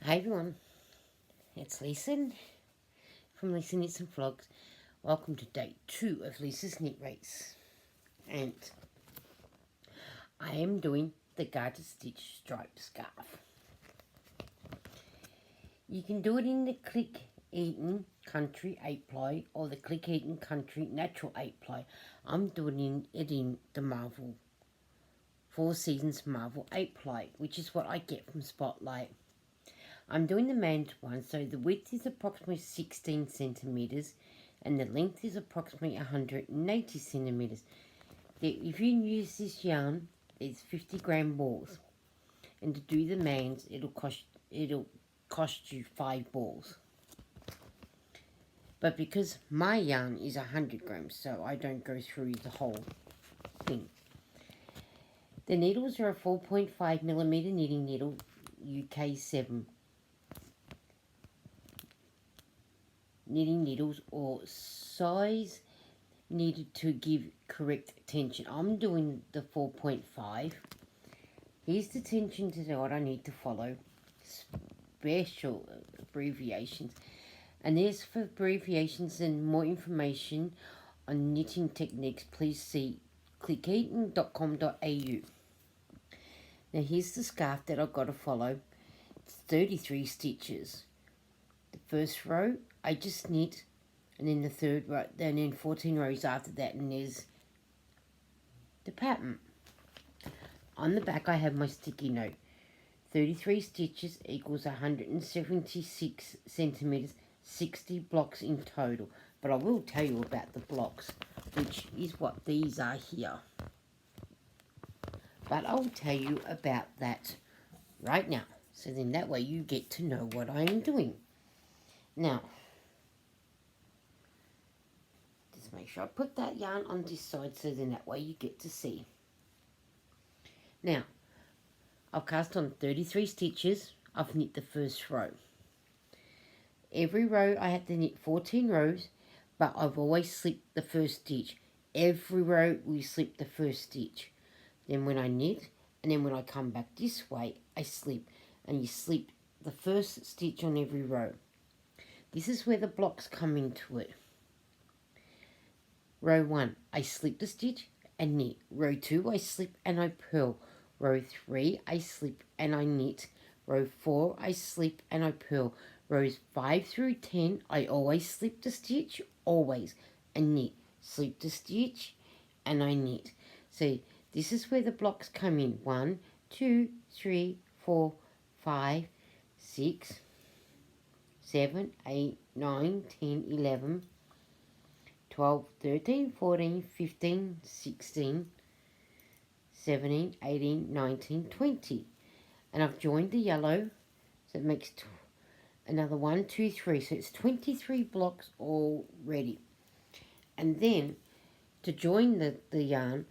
Hi everyone, it's Lisa from Lisa Knits and Vlogs. Welcome to day 2 of Lisa's Knit Race. And I am doing the Garter Stitch stripe scarf. You can do it in the Click Eaton Country 8-ply or the Click Eaton Country Natural 8-ply. I'm doing it in the Marvel 4 Seasons Marvel 8-ply, which is what I get from Spotlight. I'm doing the manned one, so the width is approximately 16 centimeters and the length is approximately 180 centimeters. If you use this yarn, it's 50-gram balls, and to do the manns, it'll cost you 5 balls. But because my yarn is 100 grams, so I don't go through the whole thing. The needles are a 4.5mm knitting needle, UK 7 knitting needles, or size needed to give correct tension. I'm doing the 4.5. Here's the tension to what I need to follow. Special abbreviations. And there's for abbreviations and more information on knitting techniques, please see clickeaton.com.au. Now here's the scarf that I've got to follow. It's 33 stitches. The first row I just knit, and then the third row, and then 14 rows after that, and there's the pattern. On the back I have my sticky note. 33 stitches equals 176 centimeters, 60 blocks in total. But I will tell you about the blocks, which is what these are here. But I'll tell you about that right now, so then that way you get to know what I am doing. Now, just make sure I put that yarn on this side, so then that way you get to see. Now, I've cast on 33 stitches. I've knit the first row. Every row I had to knit 14 rows, but I've always slipped the first stitch. Every row we slip the first stitch. Then when I knit, and then when I come back this way, I slip. And you slip the first stitch on every row. This is where the blocks come into it. Row 1, I slip the stitch and knit. Row 2, I slip and I purl. Row 3, I slip and I knit. Row 4, I slip and I purl. Rows 5 through 10, I always slip the stitch, always, and knit. Slip the stitch and I knit. So this is where the blocks come in. 1, 2, 3, 4, 5, 6, 7, 8, 9, 10, 11, 12, 13, 14, 15, 16, 17, 18, 19, 20. And I've joined the yellow, so it makes another 1, 2, 3. So it's 23 blocks already. And then to join the yarn,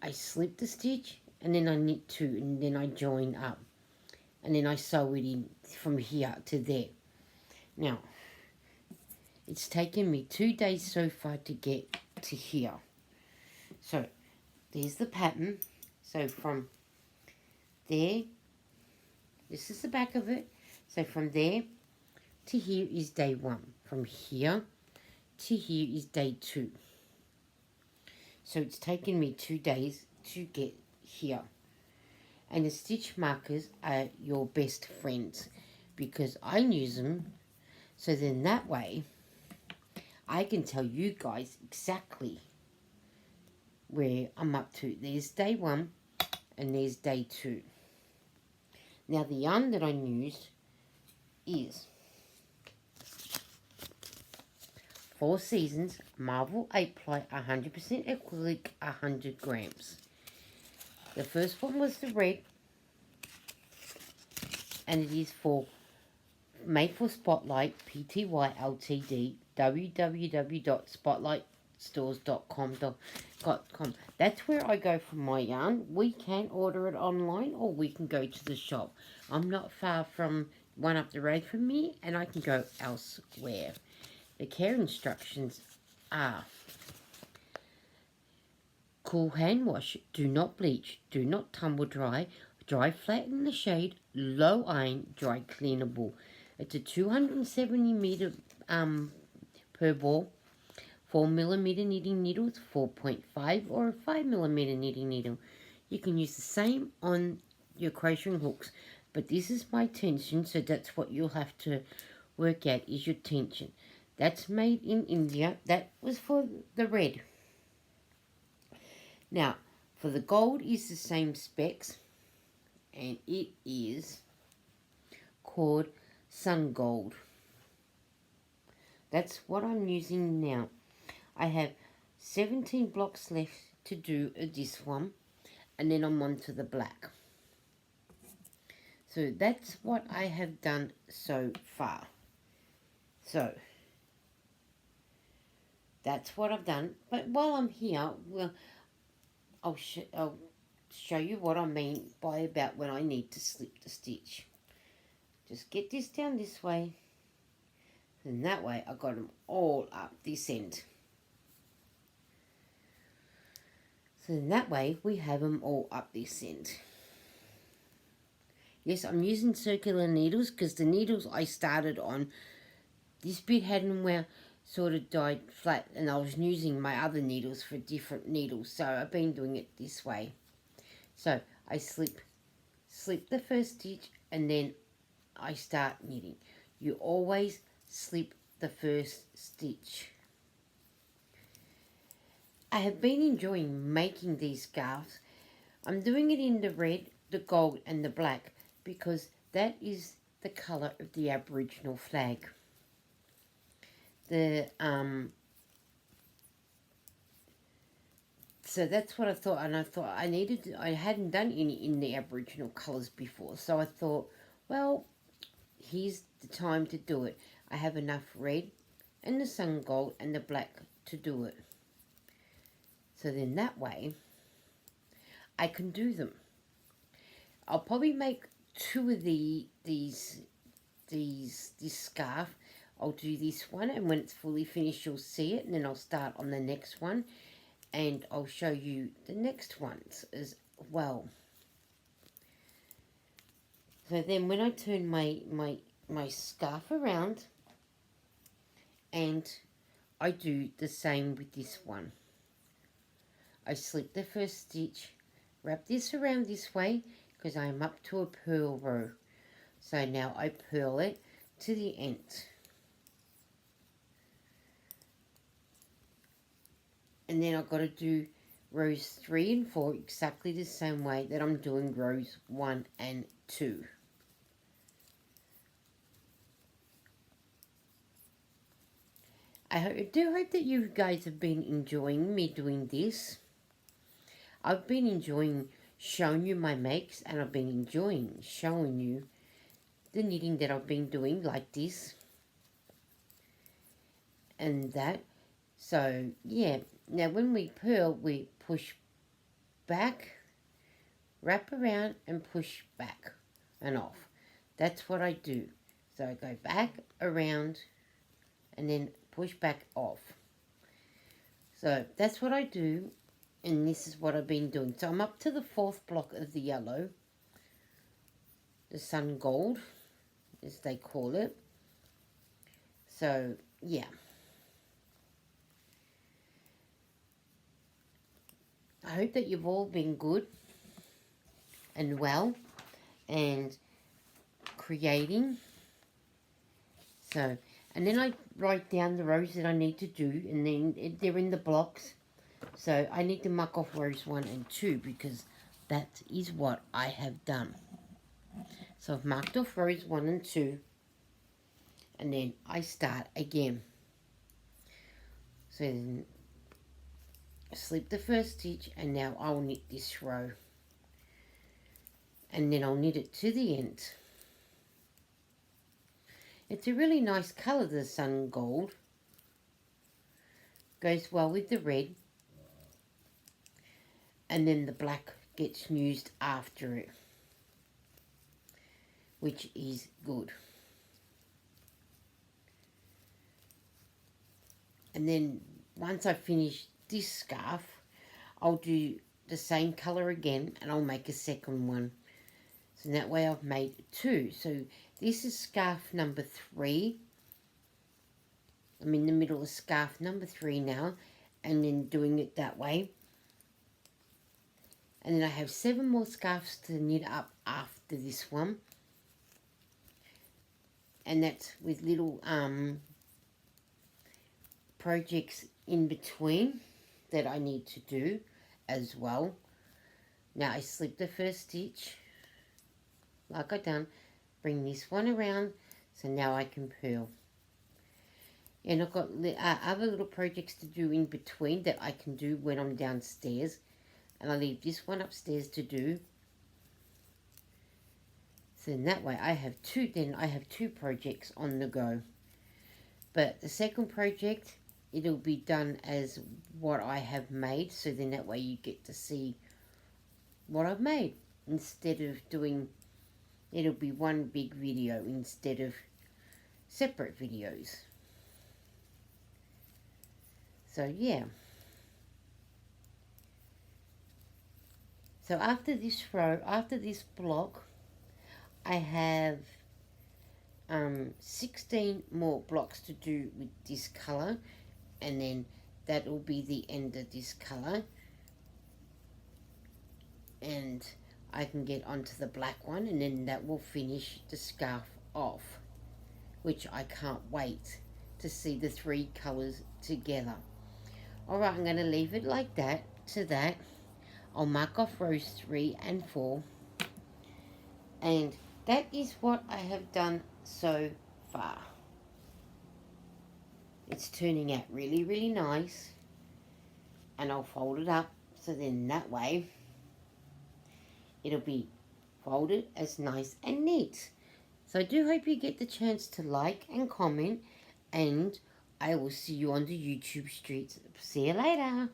I slip the stitch and then I knit 2 and then I join up. And then I sew it in from here to there. Now, it's taken me 2 days so far to get to here. So, there's the pattern. So, from there, this is the back of it. So, from there to here is day 1. From here to here is day 2. So, it's taken me 2 days to get here. And the stitch markers are your best friends, because I use them, so then that way I can tell you guys exactly where I'm up to. There's day 1 and there's day 2. Now the yarn that I used is 4 Seasons Marvel 8-ply 100% acrylic 100 grams. The first one was the red, and it is made for Spotlight, Pty Ltd, www.spotlightstores.com. That's where I go for my yarn. We can order it online, or we can go to the shop. I'm not far from one up the road from me, and I can go elsewhere. The care instructions are: cool hand wash, do not bleach, do not tumble dry, dry flat in the shade, low iron, dry cleanable. It's a 270 meter per ball, 4mm knitting needles, 4.5 or a 5mm knitting needle. You can use the same on your crocheting hooks, but this is my tension, so that's what you'll have to work out is your tension. That's made in India. That was for the red. Now, for the gold is the same specs, and it is called Sun Gold. That's what I'm using now. I have 17 blocks left to do this one, and then I'm on to the black. So that's what I have done so far. So that's what I've done. But while I'm here, well, I'll show you what I mean by about when I need to slip the stitch. Just get this down this way, and that way I got them all up this end. So in that way we have them all up this end. Yes, I'm using circular needles because the needles I started on, this bit hadn't sort of died flat, and I was using my other needles for different needles, so I've been doing it this way. So I slip the first stitch, and then I start knitting. You always slip the first stitch. I have been enjoying making these scarves. I'm doing it in the red, the gold and the black because that is the colour of the Aboriginal flag. So that's what I thought, and I thought I hadn't done any in the Aboriginal colours before, so I thought, well, here's the time to do it. I have enough red and the sun gold and the black to do it. So then that way I can do them. I'll probably make two of this scarf. I'll do this one, and when it's fully finished you'll see it, and then I'll start on the next one, and I'll show you the next ones as well. So then when I turn my scarf around, and I do the same with this one. I slip the first stitch, wrap this around this way because I'm up to a purl row. So now I purl it to the end. And then I've got to do rows 3 and 4 exactly the same way that I'm doing rows 1 and 2. I do hope that you guys have been enjoying me doing this. I've been enjoying showing you my makes, and I've been enjoying showing you the knitting that I've been doing like this and that. So yeah, now when we purl, we push back, wrap around and push back and off. That's what I do. So I go back, around, and then push back off. So that's what I do, and this is what I've been doing. So I'm up to the 4th block of the yellow, the sun gold as they call it. So yeah, I hope that you've all been good and well and creating. So, and then I write down the rows that I need to do, and then they're in the blocks. So I need to mark off rows 1 and 2 because that is what I have done. So I've marked off rows 1 and 2, and then I start again. So then slip the first stitch, and now I'll knit this row, and then I'll knit it to the end. It's a really nice colour, the sun gold. Goes well with the red, and then the black gets used after it, which is good. And then once I finish this scarf, I'll do the same colour again, and I'll make a second one So that way I've made 2. So this is scarf number 3. I'm in the middle of scarf number 3 now, and then doing it that way. And then I have 7 more scarves to knit up after this one. And that's with little projects in between that I need to do as well. Now I slip the first stitch like I done, bring this one around, so now I can purl. And I've got other little projects to do in between that I can do when I'm downstairs, and I leave this one upstairs to do. So in that way I have two projects on the go. But the second project, it'll be done as what I have made, so then that way you get to see what I've made instead of doing, it'll be one big video instead of separate videos. So yeah. So after this row, after this block, I have 16 more blocks to do with this colour, and then that will be the end of this colour, and I can get onto the black one, and then that will finish the scarf off, which I can't wait to see the 3 colours together. Alright, I'm going to leave it like that to that. I'll mark off rows 3 and 4, and that is what I have done so far. It's turning out really, really nice, and I'll fold it up so then that way it'll be folded as nice and neat. So I do hope you get the chance to like and comment, and I will see you on the YouTube streets. See you later.